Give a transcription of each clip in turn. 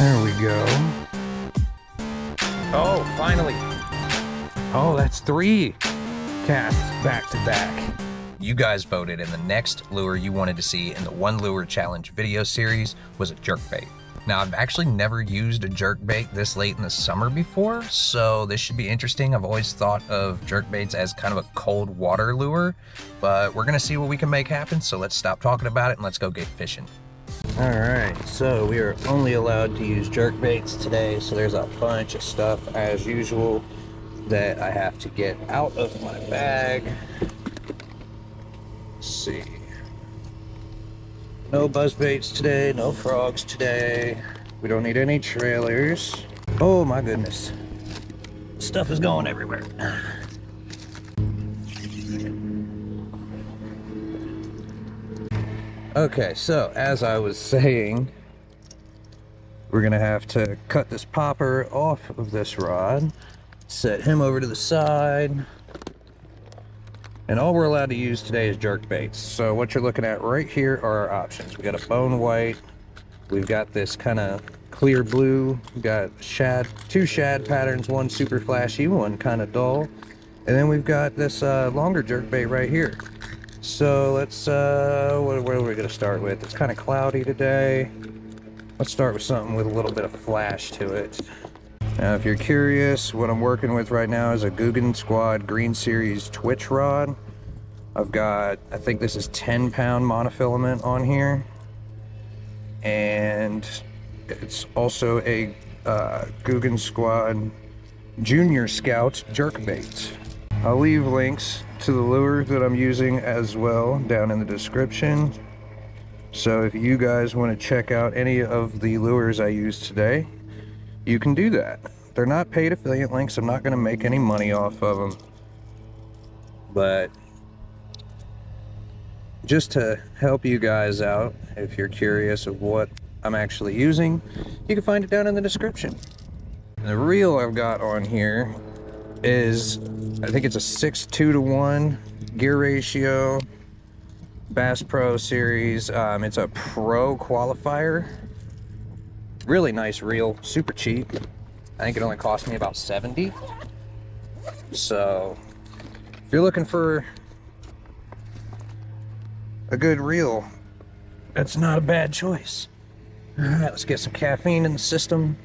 There we go. Oh, finally. Oh, that's 3 casts back to back. You guys voted, and the next lure you wanted to see in the One Lure Challenge video series was a jerkbait. Now, I've actually never used a jerkbait this late in the summer before, so this should be interesting. I've always thought of jerkbaits as kind of a cold water lure, but we're gonna see what we can make happen, so let's stop talking about it and let's go get fishing. All right, so we are only allowed to use jerkbaits today, so there's a bunch of stuff as usual that I have to get out of my bag. Let's see. No buzzbaits today, no frogs today. We don't need any trailers. Oh my goodness. Stuff is going everywhere. Okay, so as I was saying, we're gonna have to cut this popper off of this rod, set him over to the side, and all we're allowed to use today is jerk baits. So what you're looking at right here are our options. We got a bone white, we've got this kind of clear blue, we've got shad, 2 shad patterns, one super flashy, one kind of dull, and then we've got this longer jerk bait right here. So let's, what are we gonna start with? It's kind of cloudy today. Let's start with something with a little bit of flash to it. Now, if you're curious, what I'm working with right now is a Guggen Squad Green Series Twitch rod. I've got, I think this is 10-pound monofilament on here. And it's also a Guggen Squad Junior Scout jerkbait. I'll leave links to the lure that I'm using as well down in the description. So if you guys want to check out any of the lures I used today, you can do that. They're not paid affiliate links. I'm not going to make any money off of them. But just to help you guys out, if you're curious of what I'm actually using, you can find it down in the description. The reel I've got on here is, I think it's a 6:2:1 gear ratio, Bass Pro Series. It's a pro qualifier. Really nice reel, super cheap. I think it only cost me about 70. So if you're looking for a good reel, that's not a bad choice. All right, let's get some caffeine in the system.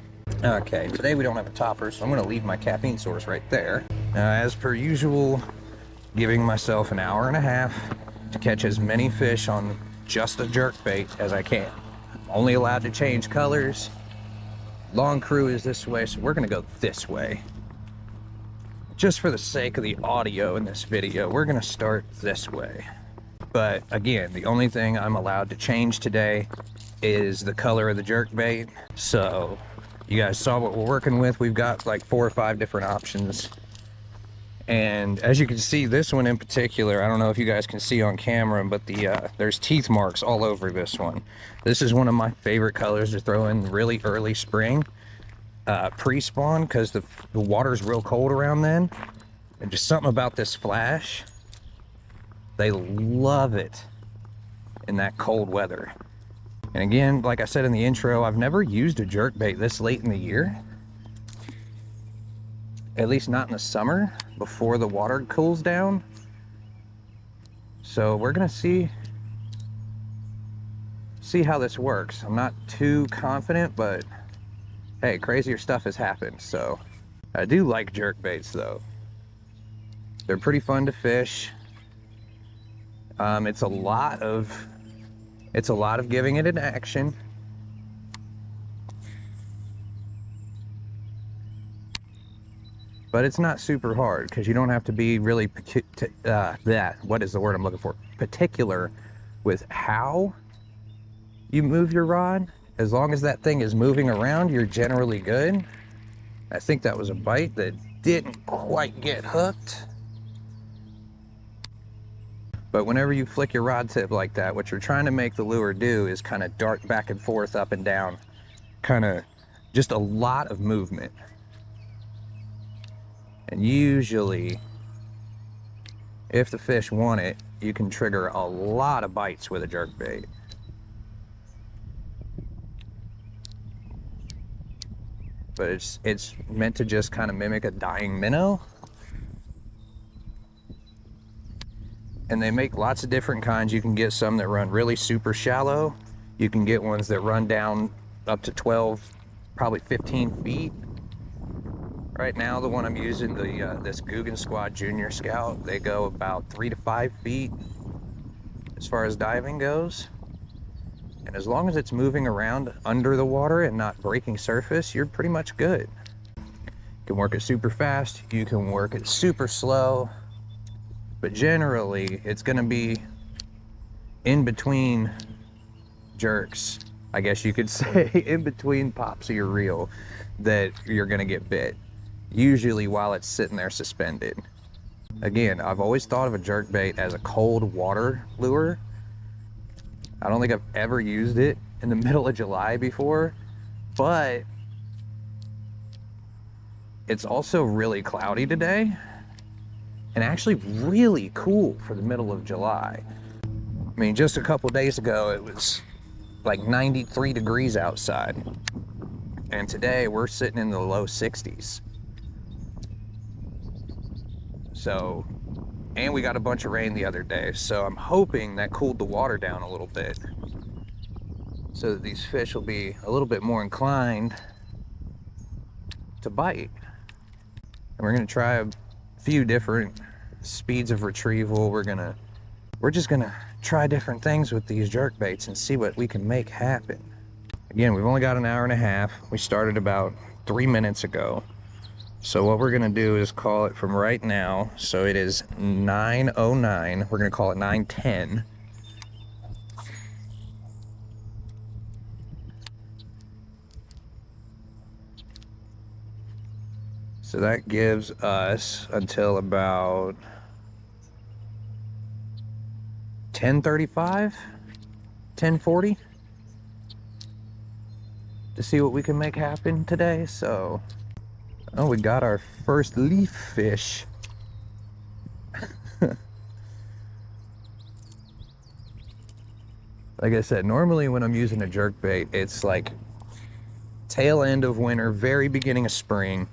Okay, today we don't have a topper, so I'm going to leave my caffeine source right there. As per usual, giving myself an hour and a half to catch as many fish on just a jerkbait as I can. I'm only allowed to change colors. Long crew is this way, so we're going to go this way. Just for the sake of the audio in this video, we're going to start this way. But again, the only thing I'm allowed to change today is the color of the jerkbait. So you guys saw what we're working with. We've got like 4 or 5 different options. And as you can see, this one in particular, I don't know if you guys can see on camera, but there's teeth marks all over this one. This is one of my favorite colors to throw in really early spring, pre-spawn, because the water's real cold around then. And just something about this flash, they love it in that cold weather. And again, like I said in the intro, I've never used a jerkbait this late in the year. At least not in the summer, before the water cools down. So we're gonna see how this works. I'm not too confident, but hey, crazier stuff has happened. So I do like jerkbaits though. They're pretty fun to fish. It's a lot of giving it an action. But it's not super hard, because you don't have to be really what is the word I'm looking for? Particular with how you move your rod. As long as that thing is moving around, you're generally good. I think that was a bite that didn't quite get hooked. But whenever you flick your rod tip like that, what you're trying to make the lure do is kind of dart back and forth, up and down. Kind of just a lot of movement. And usually, if the fish want it, you can trigger a lot of bites with a jerkbait. but it's meant to just kind of mimic a dying minnow. And they make lots of different kinds. You can get some that run really super shallow. You can get ones that run down up to 12, probably 15 feet. Right now, the one I'm using, this Guggen Squad Junior Scout, they go about 3 to 5 feet as far as diving goes. And as long as it's moving around under the water and not breaking surface, you're pretty much good. You can work it super fast, you can work it super slow, but generally it's gonna be in between jerks, I guess you could say, in between pops of your reel, that you're gonna get bit. Usually while it's sitting there suspended. Again, I've always thought of a jerkbait as a cold water lure. I don't think I've ever used it in the middle of July before, but it's also really cloudy today and actually really cool for the middle of July. I mean, just a couple days ago, it was like 93 degrees outside. And today we're sitting in the low 60s. So, and we got a bunch of rain the other day, so I'm hoping that cooled the water down a little bit so that these fish will be a little bit more inclined to bite. And we're gonna try a few different speeds of retrieval. We're just gonna try different things with these jerk baits and see what we can make happen. Again, we've only got an hour and a half. We started about 3 minutes ago. So what we're gonna do is call it from right now. So it is 9:09. We're gonna call it 9:10. So that gives us until about 10:35, 10:40 to see what we can make happen today. So, oh, we got our first leaf fish. Like I said, normally when I'm using a jerkbait, it's like tail end of winter, very beginning of spring.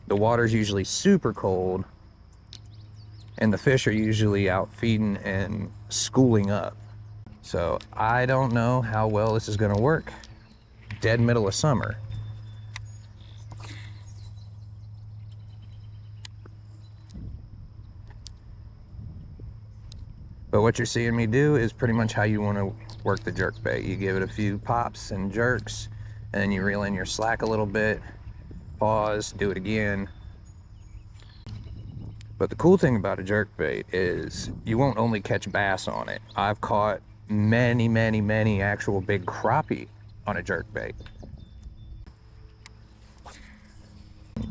The water's usually super cold, and the fish are usually out feeding and schooling up. So I don't know how well this is gonna work dead middle of summer. But what you're seeing me do is pretty much how you want to work the jerkbait. You give it a few pops and jerks, and then you reel in your slack a little bit, pause, do it again. But the cool thing about a jerkbait is you won't only catch bass on it. I've caught many actual big crappie on a jerkbait.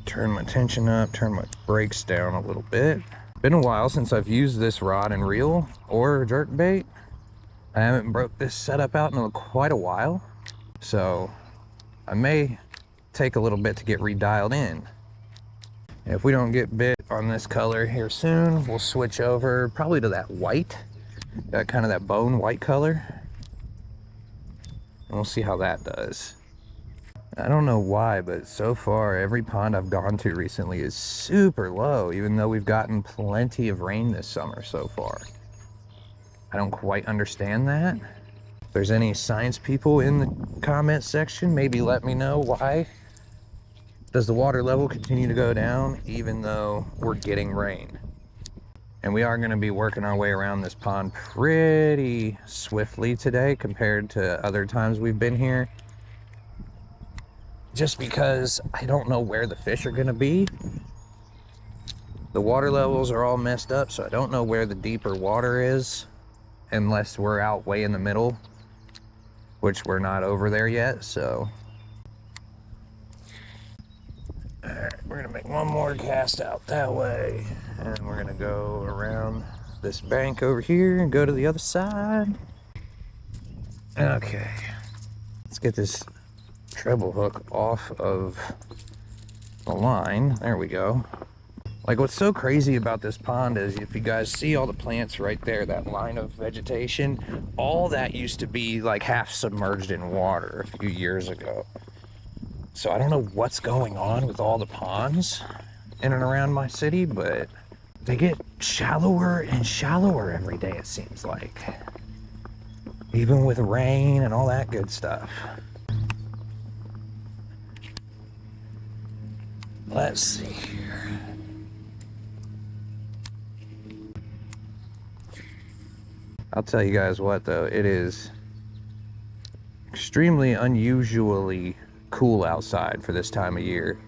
Turn my tension up, turn my brakes down a little bit. Been a while since I've used this rod and reel or jerkbait. I haven't broke this setup out in quite a while, so I may take a little bit to get redialed in. If we don't get bit on this color here soon, we'll switch over probably to that white, that kind of that bone white color, and we'll see how that does. I don't know why, but so far every pond I've gone to recently is super low, even though we've gotten plenty of rain this summer so far. I don't quite understand that. If there's any science people in the comment section, maybe let me know why does the water level continue to go down even though we're getting rain. And we are going to be working our way around this pond pretty swiftly today compared to other times we've been here. Just because I don't know where the fish are gonna be. The water levels are all messed up, so I don't know where the deeper water is unless we're out way in the middle, which we're not over there yet, so. All right, we're gonna make one more cast out that way, and we're gonna go around this bank over here and go to the other side. Okay, let's get this treble hook off of the line. There we go. Like, what's so crazy about this pond is if you guys see all the plants right there, that line of vegetation, all that used to be like half submerged in water a few years ago. So I don't know what's going on with all the ponds in and around my city, but they get shallower and shallower every day, it seems like. Even with rain and all that good stuff. Let's see here. I'll tell you guys what though, it is extremely unusually cool outside for this time of year.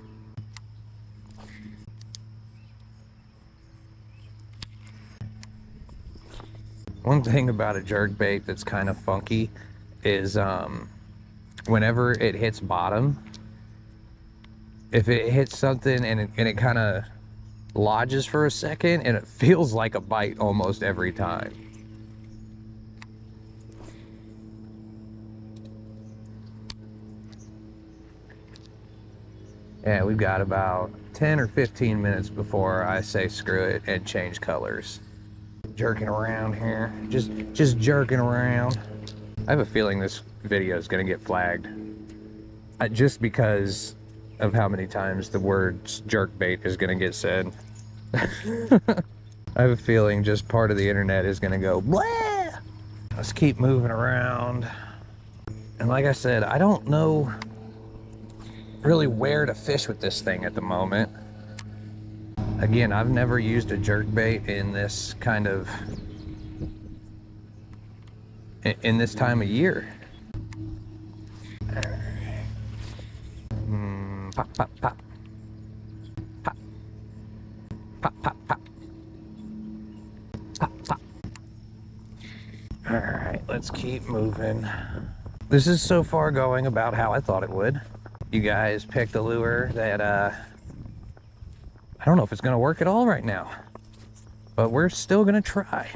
One thing about a jerkbait that's kind of funky is whenever it hits bottom, if it hits something and it kind of lodges for a second, and it feels like a bite almost every time. Yeah, we've got about 10 or 15 minutes before I say screw it and change colors. Jerking around here, just jerking around. I have a feeling this video is gonna get flagged, just because of how many times the word jerkbait is gonna get said. I have a feeling just part of the internet is gonna go blah. Let's keep moving around. And like I said, I don't know really where to fish with this thing at the moment. Again, I've never used a jerkbait in this kind of, in this time of year. Pop, pop, pop. Pop. Pop, pop, pop. Pop, pop. All right, let's keep moving. This is so far going about how I thought it would. You guys picked a lure that, I don't know if it's gonna work at all right now, but we're still gonna try.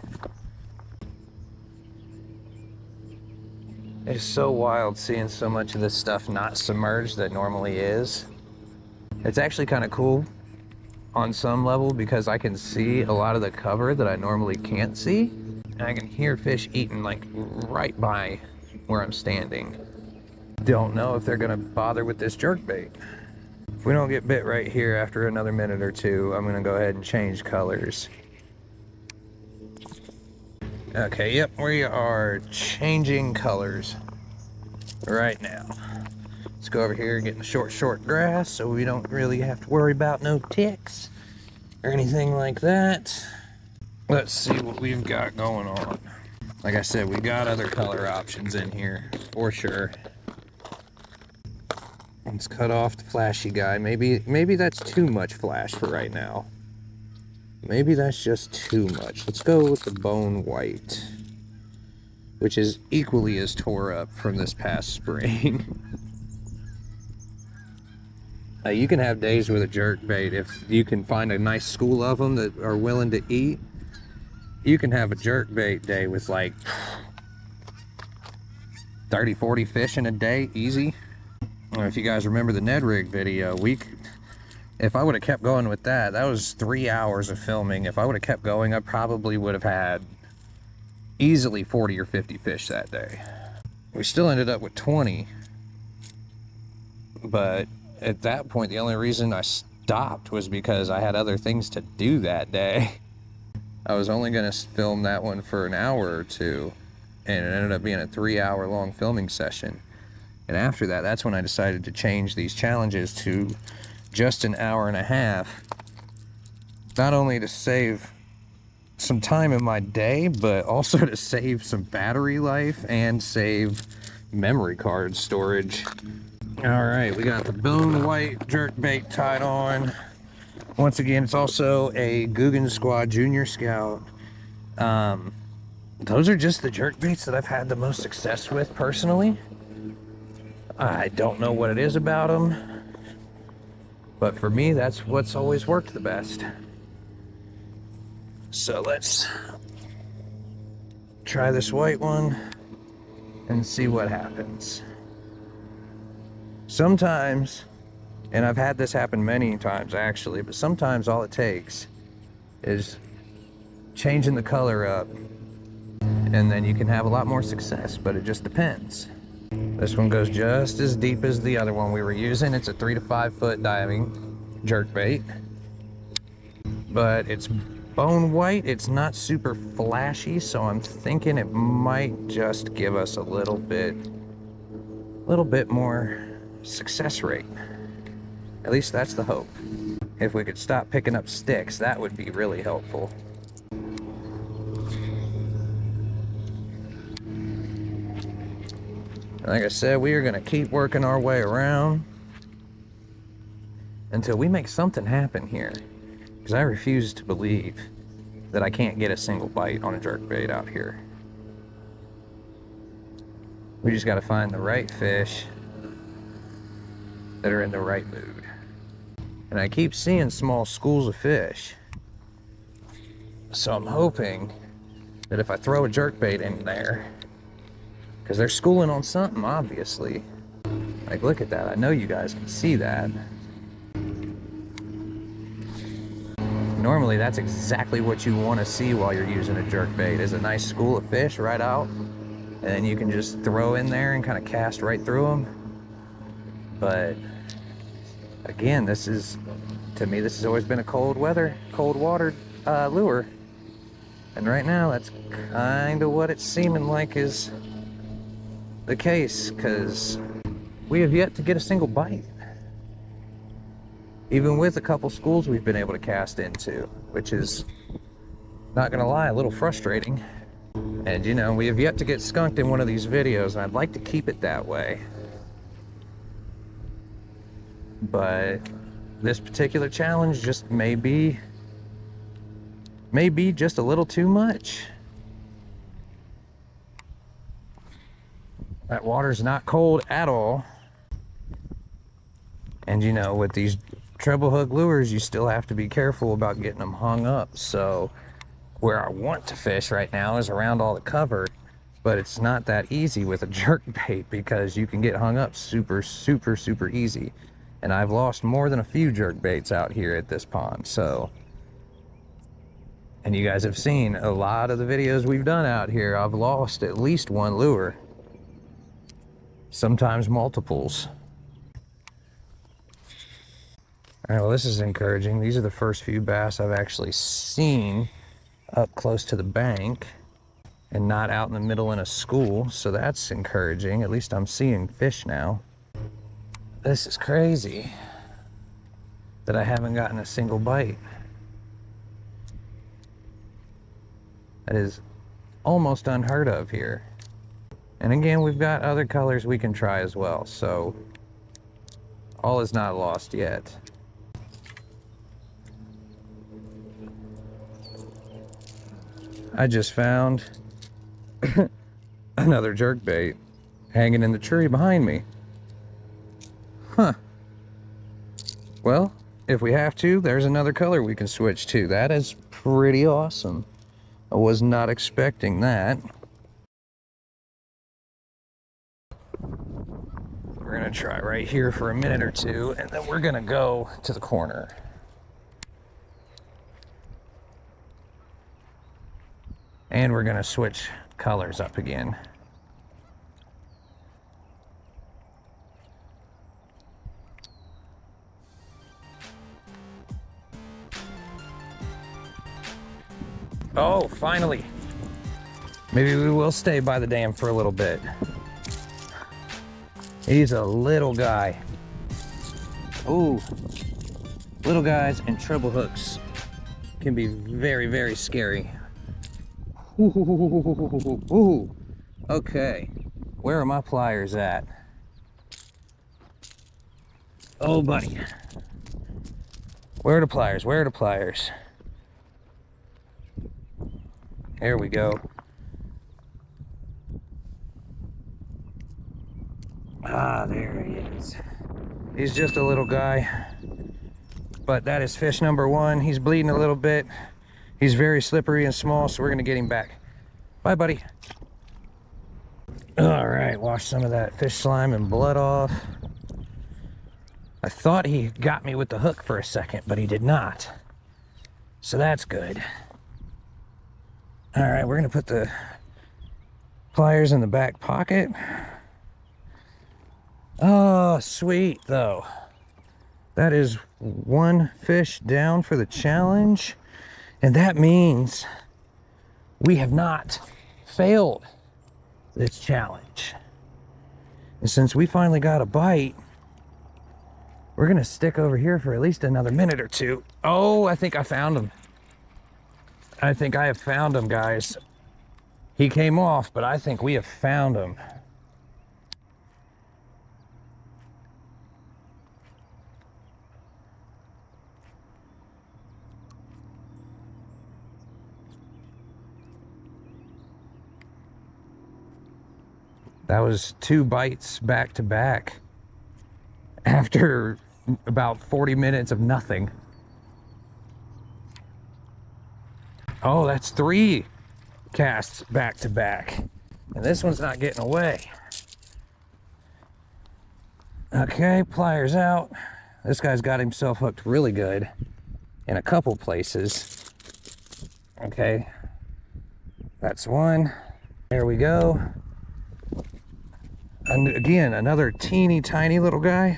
It's so wild seeing so much of this stuff not submerged that normally is. It's actually kind of cool on some level because I can see a lot of the cover that I normally can't see. And I can hear fish eating like right by where I'm standing. Don't know if they're gonna bother with this jerkbait. If we don't get bit right here after another minute or two, I'm gonna go ahead and change colors. Okay, yep, we are changing colors right now. Let's go over here and get in the short grass so we don't really have to worry about no ticks or anything like that. Let's see what we've got going on. Like I said, we got other color options in here for sure. Let's cut off the flashy guy. Maybe that's too much flash for right now. Maybe that's just too much. Let's go with the bone white, which is equally as tore up from this past spring. You can have days with a jerkbait if you can find a nice school of them that are willing to eat. You can have a jerkbait day with like 30, 40 fish in a day, easy. If you guys remember the Ned rig video, if I would have kept going with that, that was 3 hours of filming. If I would have kept going, I probably would have had easily 40 or 50 fish that day. We still ended up with 20, but at that point, the only reason I stopped was because I had other things to do that day. I was only gonna film that one for an hour or two, and it ended up being a 3 hour long filming session. And after that, that's when I decided to change these challenges to just an hour and a half. Not only to save some time in my day, but also to save some battery life and save memory card storage. All right, we got the bone white jerkbait tied on. Once again, it's also a Guggen Squad Junior Scout. Those are just the jerkbaits that I've had the most success with personally. I don't know what it is about them, but for me, that's what's always worked the best. So let's try this white one and see what happens. Sometimes, and I've had this happen many times actually, but sometimes all it takes is changing the color up and then you can have a lot more success, but it just depends. This one goes just as deep as the other one we were using. It's a 3 to 5 foot diving jerkbait, but it's bone white. It's not super flashy, so I'm thinking it might just give us a little bit more success rate. At least that's the hope. If we could stop picking up sticks, that would be really helpful. Like I said, we are going to keep working our way around until we make something happen here. Because I refuse to believe that I can't get a single bite on a jerkbait out here. We just got to find the right fish that are in the right mood. And I keep seeing small schools of fish. So I'm hoping that if I throw a jerkbait in there, because they're schooling on something, obviously. Like, look at that. I know you guys can see that. Normally, that's exactly what you want to see while you're using a jerkbait, is a nice school of fish right out. And then you can just throw in there and kind of cast right through them. But, again, this is, to me, this has always been a cold water lure. And right now, that's kind of what it's seeming like is the case, because we have yet to get a single bite, even with a couple schools we've been able to cast into, which is, not gonna lie, a little frustrating. And you know, we have yet to get skunked in one of these videos, and I'd like to keep it that way, but this particular challenge just may be just a little too much. That water's not cold at all. And you know, with these treble hook lures, you still have to be careful about getting them hung up. So where I want to fish right now is around all the cover, but it's not that easy with a jerkbait because you can get hung up super easy. And I've lost more than a few jerkbaits out here at this pond. So, and you guys have seen a lot of the videos we've done out here, I've lost at least one lure. Sometimes multiples. All right, well, this is encouraging. These are the first few bass I've actually seen up close to the bank and not out in the middle in a school, so that's encouraging. At least I'm seeing fish now. This is crazy that I haven't gotten a single bite. That is almost unheard of here. And again, we've got other colors we can try as well, so all is not lost yet. I just found another jerkbait hanging in the tree behind me. Huh. Well, if we have to, there's another color we can switch to. That is pretty awesome. I was not expecting that. We're gonna try right here for a minute or two, and then we're gonna go to the corner. And we're gonna switch colors up again. Oh, finally. Maybe we will stay by the dam for a little bit. He's a little guy. Ooh, little guys and treble hooks can be very scary. Ooh. Okay, where are my pliers at? Oh, buddy. Where are the pliers? Where are the pliers? There we go. Ah, there he is. He's just a little guy, but that is fish number one. He's bleeding a little bit. He's very slippery and small, so we're gonna get him back. Bye, buddy. All right, wash some of that fish slime and blood off. I thought he got me with the hook for a second, but he did not. So that's good. All right, we're gonna put the pliers in the back pocket. Oh, sweet though. That is one fish down for the challenge. And that means we have not failed this challenge. And since we finally got a bite, we're gonna stick over here for at least another minute or two. Oh, I think I found him. I think I have found him, guys. He came off, but I think we have found him. That was 2 bites back to back after about 40 minutes of nothing. Oh, that's 3 casts back to back. And this one's not getting away. Okay, pliers out. This guy's got himself hooked really good in a couple places. Okay, that's one. There we go. And again, another teeny tiny little guy.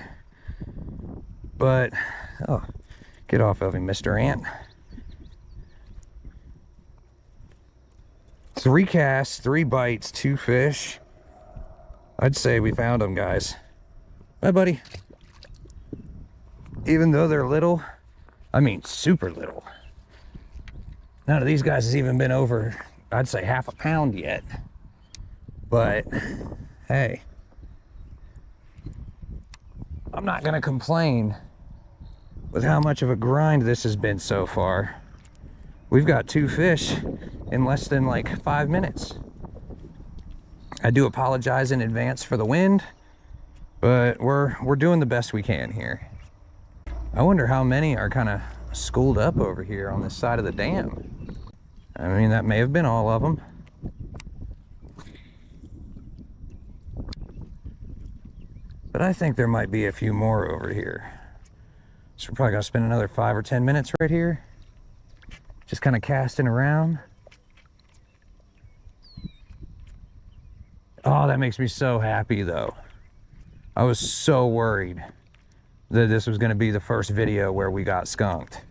But, oh, get off of him, Mr. Ant. 3 casts, 3 bites, 2 fish. I'd say we found them, guys. Bye, buddy. Even though they're little, I mean super little. None of these guys has even been over, I'd say, half a pound yet. But, hey, I'm not gonna complain with how much of a grind this has been so far. We've got 2 fish in less than like 5 minutes. I do apologize in advance for the wind, but we're doing the best we can here. I wonder how many are kind of schooled up over here on this side of the dam. I mean, that may have been all of them. But I think there might be a few more over here. So we're probably gonna spend another 5 or 10 minutes right here, just kind of casting around. Oh, that makes me so happy though. I was so worried that this was gonna be the first video where we got skunked.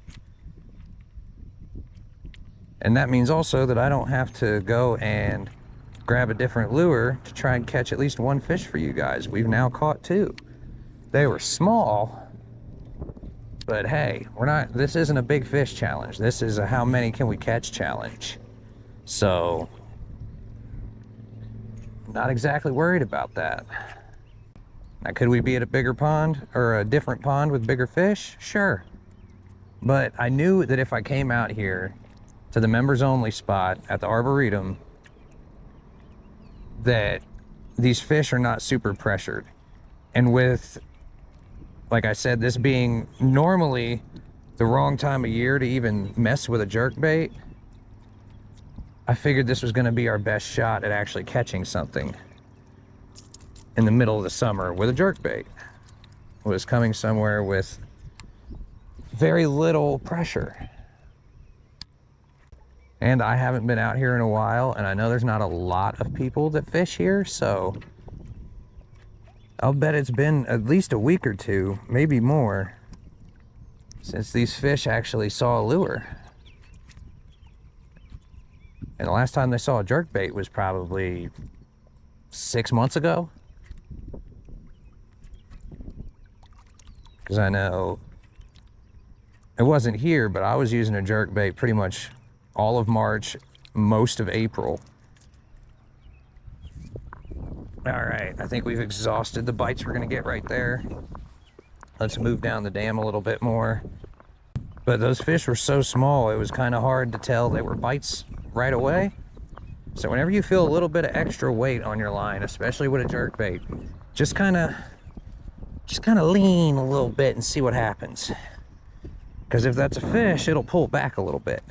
And that means also that I don't have to go and grab a different lure to try and catch at least 1 fish for you guys. We've now caught 2. They were small, but hey, this isn't a big fish challenge. This is a how many can we catch challenge. So, not exactly worried about that. Now, could we be at a bigger pond or a different pond with bigger fish? Sure. But I knew that if I came out here to the members only spot at the Arboretum, that these fish are not super pressured. And with, like I said, this being normally the wrong time of year to even mess with a jerkbait, I figured this was going to be our best shot at actually catching something in the middle of the summer with a jerkbait. Was coming somewhere with very little pressure. And I haven't been out here in a while, and I know there's not a lot of people that fish here, so I'll bet it's been at least a week or 2, maybe more, since these fish actually saw a lure. And the last time they saw a jerkbait was probably 6 months ago. Because I know it wasn't here, but I was using a jerkbait pretty much all of March, most of April. All right, I think we've exhausted the bites we're gonna get right there. Let's move down the dam a little bit more. But those fish were so small, it was kind of hard to tell they were bites right away. So whenever you feel a little bit of extra weight on your line, especially with a jerkbait, just kind of lean a little bit and see what happens. Because if that's a fish, it'll pull back a little bit.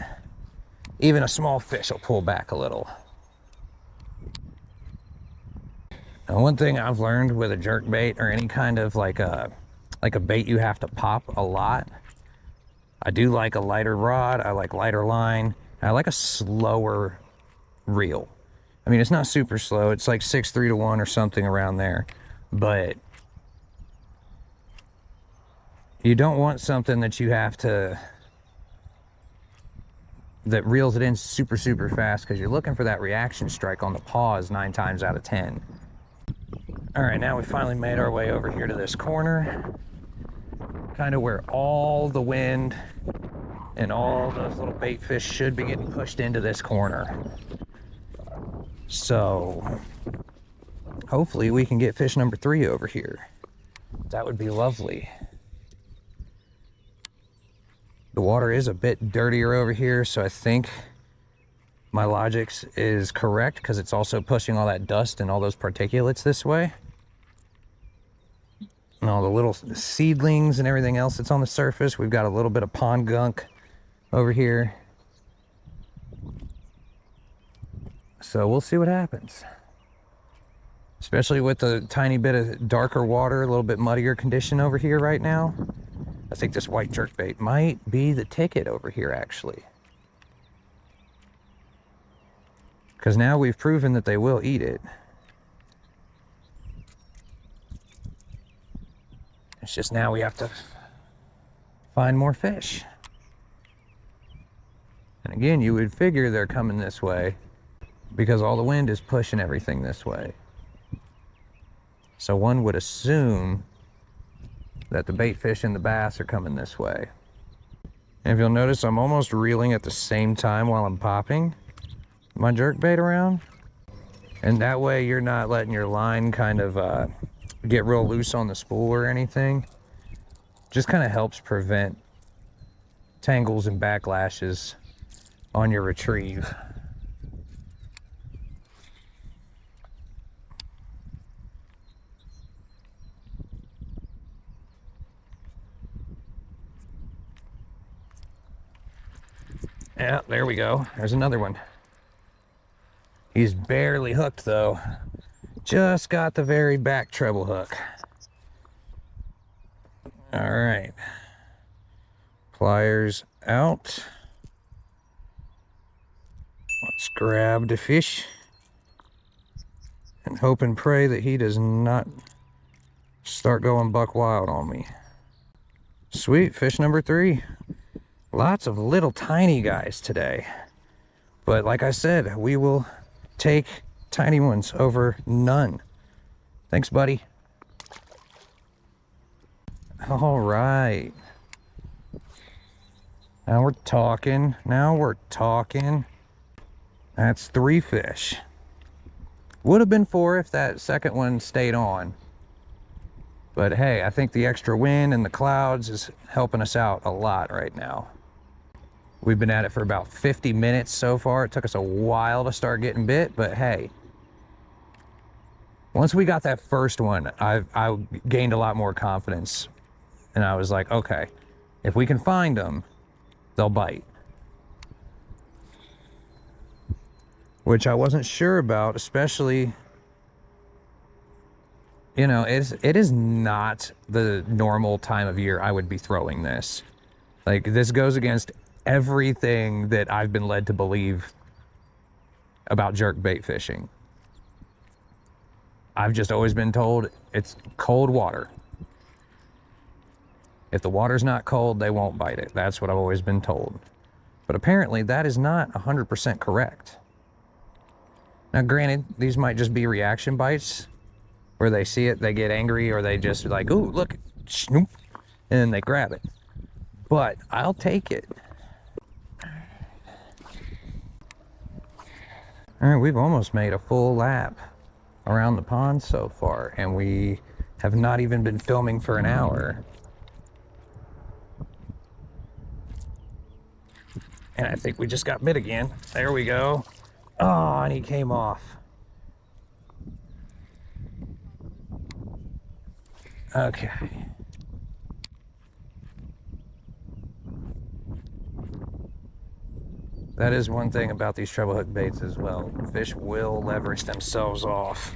Even a small fish will pull back a little. Now, one thing I've learned with a jerkbait or any kind of like a bait you have to pop a lot, I do like a lighter rod, I like lighter line, I like a slower reel. I mean, it's not super slow, it's like 6.3 to 1 or something around there, but You don't want something that you have to, that reels it in super, super fast, because you're looking for that reaction strike on the pause 9 times out of 10. All right, now we finally made our way over here to this corner, kind of where all the wind and all those little bait fish should be getting pushed into this corner. So hopefully we can get fish number 3 over here. That would be lovely. The water is a bit dirtier over here, so I think my logic is correct, because it's also pushing all that dust and all those particulates this way. And all the little seedlings and everything else that's on the surface. We've got a little bit of pond gunk over here. So we'll see what happens. Especially with the tiny bit of darker water, a little bit muddier condition over here right now. I think this white jerkbait might be the ticket over here, actually. Because now we've proven that they will eat it. It's just now we have to find more fish. And again, you would figure they're coming this way because all the wind is pushing everything this way. So one would assume that the bait fish and the bass are coming this way. And if you'll notice, I'm almost reeling at the same time while I'm popping my jerkbait around. And that way you're not letting your line kind of get real loose on the spool or anything. Just kind of helps prevent tangles and backlashes on your retrieve. Yeah, there we go. There's another one. He's barely hooked though. Just got the very back treble hook. All right. Pliers out. Let's grab the fish and hope and pray that he does not start going buck wild on me. Sweet, fish number 3. Lots of little tiny guys today. But like I said, we will take tiny ones over none. Thanks, buddy. All right. Now we're talking. Now we're talking. That's 3 fish. Would have been 4 if that second one stayed on. But hey, I think the extra wind and the clouds is helping us out a lot right now. We've been at it for about 50 minutes so far. It took us a while to start getting bit, but hey. Once we got that first one, I gained a lot more confidence. And I was like, okay, if we can find them, they'll bite. Which I wasn't sure about, especially, you know, it is not the normal time of year I would be throwing this. Like, this goes against everything that I've been led to believe about jerkbait fishing. I've just always been told it's cold water. If the water's not cold, they won't bite it. That's what I've always been told. But apparently that is not 100% correct. Now granted, these might just be reaction bites where they see it, they get angry, or they just like, ooh, look, snoop, and then they grab it. But I'll take it. All right, we've almost made a full lap around the pond so far, and we have not even been filming for an hour. And I think we just got bit again. There we go. Oh, and he came off. Okay. That is one thing about these treble hook baits as well. Fish will leverage themselves off.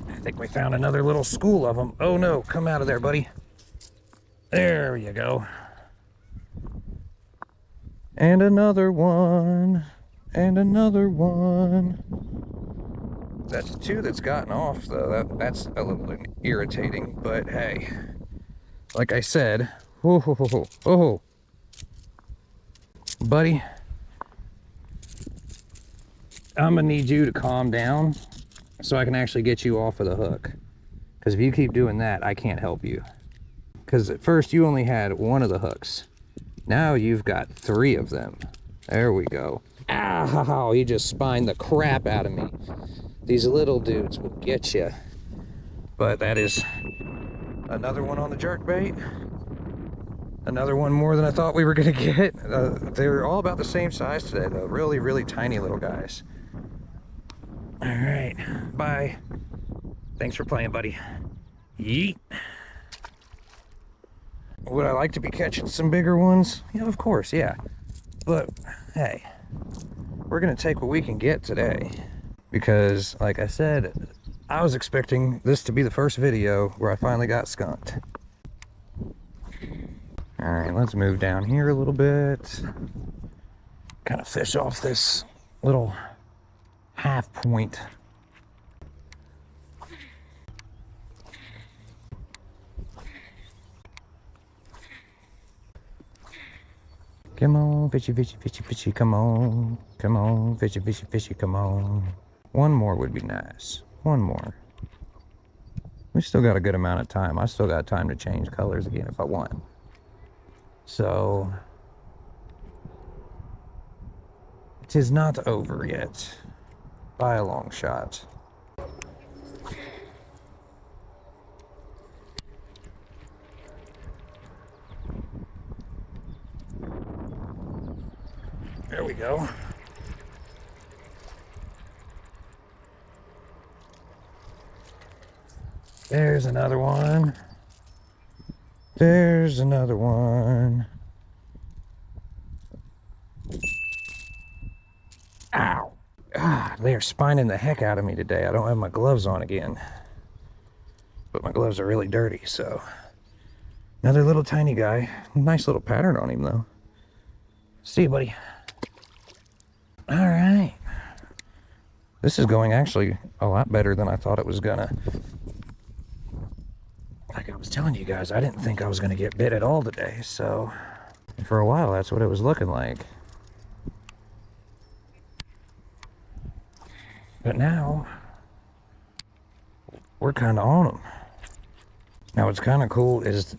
I think we found another little school of them. Oh no, come out of there, buddy. There you go. And another one. And another one. That's 2 that's gotten off though. That's a little irritating, but hey. like I said, oh, buddy, I'm gonna need you to calm down so I can actually get you off of the hook. Because if you keep doing that, I can't help you. Because at first you only had one of the hooks. Now you've got 3 of them. There we go. Ow, he just spined the crap out of me. These little dudes will get you. But that is another one on the jerkbait. Another one more than I thought we were gonna get. They're all about the same size today though. Really, really tiny little guys. All right, bye. Thanks for playing, buddy. Yeet. Would I like to be catching some bigger ones? Yeah, of course, yeah. But hey, we're gonna take what we can get today. Because like I said, I was expecting this to be the first video where I finally got skunked. All right, let's move down here a little bit. Kind of fish off this little half point. Come on, fishy, fishy, fishy, fishy, come on. Come on, fishy, fishy, fishy, come on. One more would be nice. One more. We still got a good amount of time. I still got time to change colors again if I want. So, it is not over yet, by a long shot. There we go. There's another one. There's another one. Ow. Ah, they are spining the heck out of me today. I don't have my gloves on again. But my gloves are really dirty, so. Another little tiny guy. Nice little pattern on him, though. See you, buddy. All right. This is going actually a lot better than I thought it was gonna. Like I was telling you guys, I didn't think I was gonna get bit at all today, so for a while that's what it was looking like. But now we're kind of on them. Now what's kind of cool is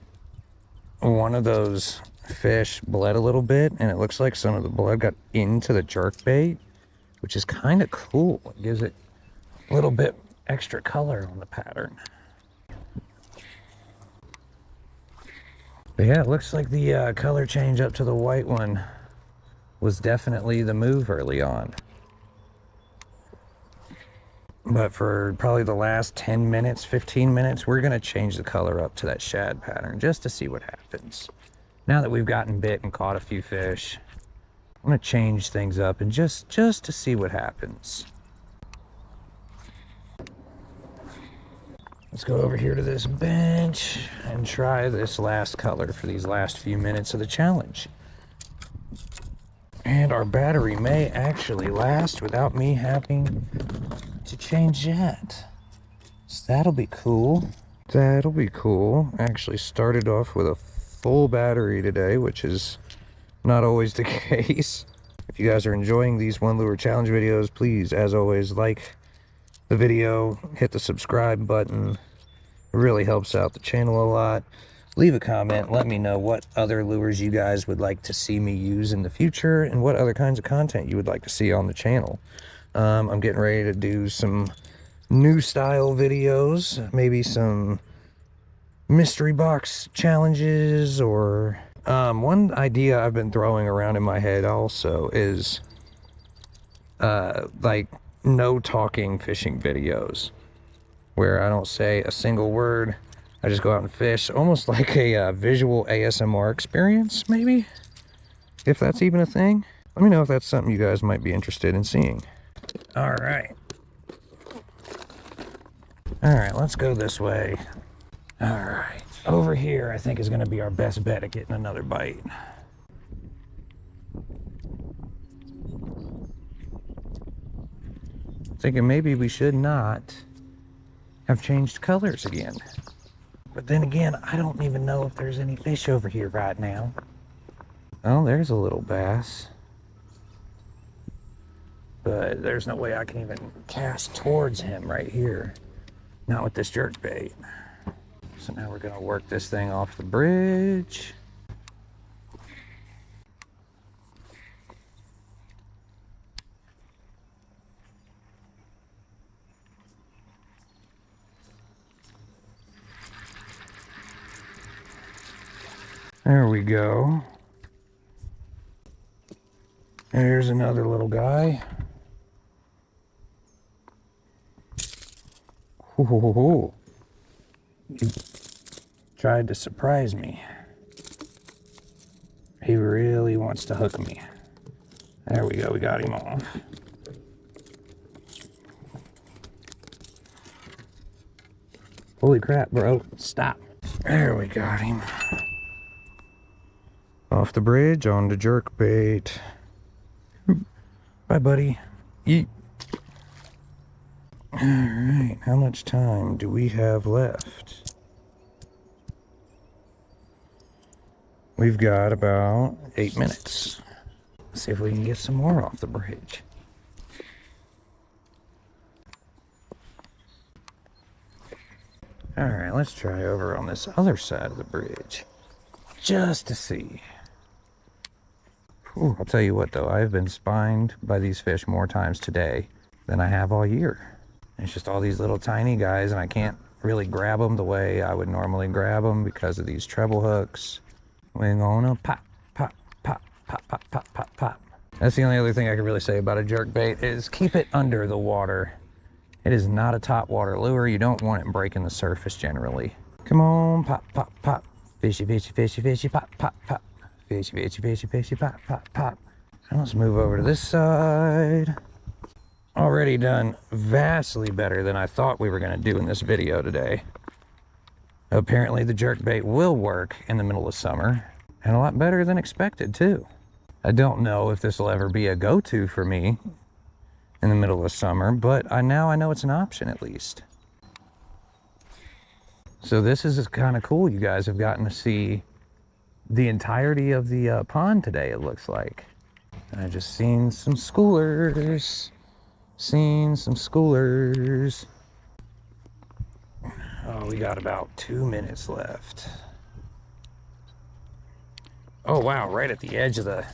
one of those fish bled a little bit, and it looks like some of the blood got into the jerkbait, which is kind of cool. It gives it a little bit extra color on the pattern. But yeah, it looks like the color change up to the white one was definitely the move early on. But for probably the last 10 minutes, 15 minutes, we're gonna change the color up to that shad pattern just to see what happens. Now that we've gotten bit and caught a few fish, I'm gonna change things up and just to see what happens. Let's go over here to this bench and try this last color for these last few minutes of the challenge. And our battery may actually last without me having to change that. So that'll be cool. That'll be cool. Actually started off with a full battery today, which is not always the case. If you guys are enjoying these one lure challenge videos, please, as always, like the video, hit the subscribe button. It really helps out the channel a lot. Leave a comment, let me know what other lures you guys would like to see me use in the future and what other kinds of content you would like to see on the channel. I'm getting ready to do some new style videos, maybe some mystery box challenges, or one idea I've been throwing around in my head also is like no talking fishing videos where I don't say a single word. I just go out and fish, almost like a visual ASMR experience, maybe, if that's even a thing. Let me know if that's something you guys might be interested in seeing. All right, let's go this way. All right, over here I think is going to be our best bet at getting another bite. Thinking maybe we should not have changed colors again. But then again, I don't even know if there's any fish over here right now. Oh, there's a little bass. But there's no way I can even cast towards him right here. Not with this jerkbait. So now we're gonna work this thing off the bridge. There we go. There's another little guy. Ooh, he tried to surprise me. He really wants to hook me. There we go, we got him off. Holy crap, bro, stop. There we got him. Off the bridge, on the jerkbait. Bye, buddy. Yeet. Alright, how much time do we have left? We've got about 8 minutes. Let's see if we can get some more off the bridge. Alright, let's try over on this other side of the bridge. Just to see. Ooh, I'll tell you what though, I've been spined by these fish more times today than I have all year. It's just all these little tiny guys, and I can't really grab them the way I would normally grab them because of these treble hooks. We're gonna pop, pop, pop, pop, pop, pop, pop, pop. That's the only other thing I can really say about a jerkbait is keep it under the water. It is not a top water lure. You don't want it breaking the surface generally. Come on, pop, pop, pop. Fishy, fishy, fishy, fishy, pop, pop, pop. Fishy, fishy, fishy, fishy, pop, pop, pop. And let's move over to this side. Already done vastly better than I thought we were going to do in this video today. Apparently the jerkbait will work in the middle of summer, and a lot better than expected too. I don't know if this will ever be a go-to for me in the middle of summer, but now I know it's an option at least. So this is kind of cool. You guys have gotten to see the entirety of the pond today, it looks like. And I just seen some schoolers. Oh, we got about 2 minutes left. Oh wow, right at the edge of the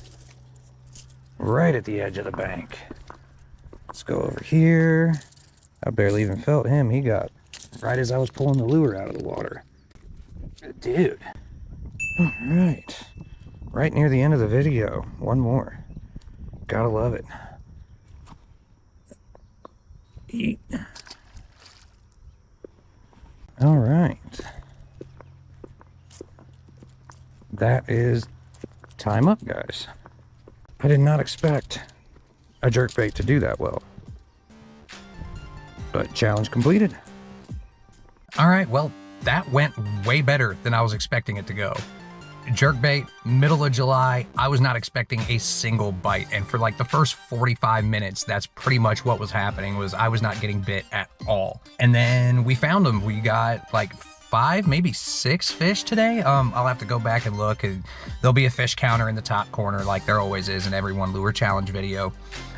bank. Let's go over here. I barely even felt him. He got right as I was pulling the lure out of the water. Dude. All right. Right near the end of the video. One more. Gotta love it. Eat. All right. That is time up, guys. I did not expect a jerkbait to do that well. But challenge completed. All right, well, that went way better than I was expecting it to go. Jerkbait, middle of July, I was not expecting a single bite. And for like the first 45 minutes, that's pretty much what was happening, was I was not getting bit at all. And then we found them. We got like 5, maybe 6 fish today. I'll have to go back and look, and there'll be a fish counter in the top corner like there always is in every One Lure Challenge video.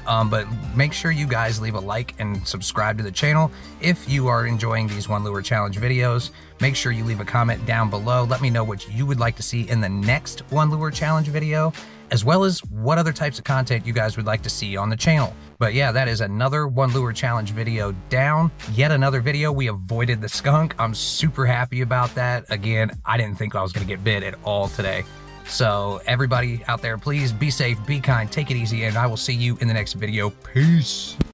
But make sure you guys leave a like and subscribe to the channel. If you are enjoying these One Lure Challenge videos, make sure you leave a comment down below. Let me know what you would like to see in the next One Lure Challenge video, as well as what other types of content you guys would like to see on the channel. But yeah, that is another One Lure Challenge video down. Yet another video. We avoided the skunk. I'm super happy about that. Again, I didn't think I was going to get bit at all today. So everybody out there, please be safe, be kind, take it easy, and I will see you in the next video. Peace.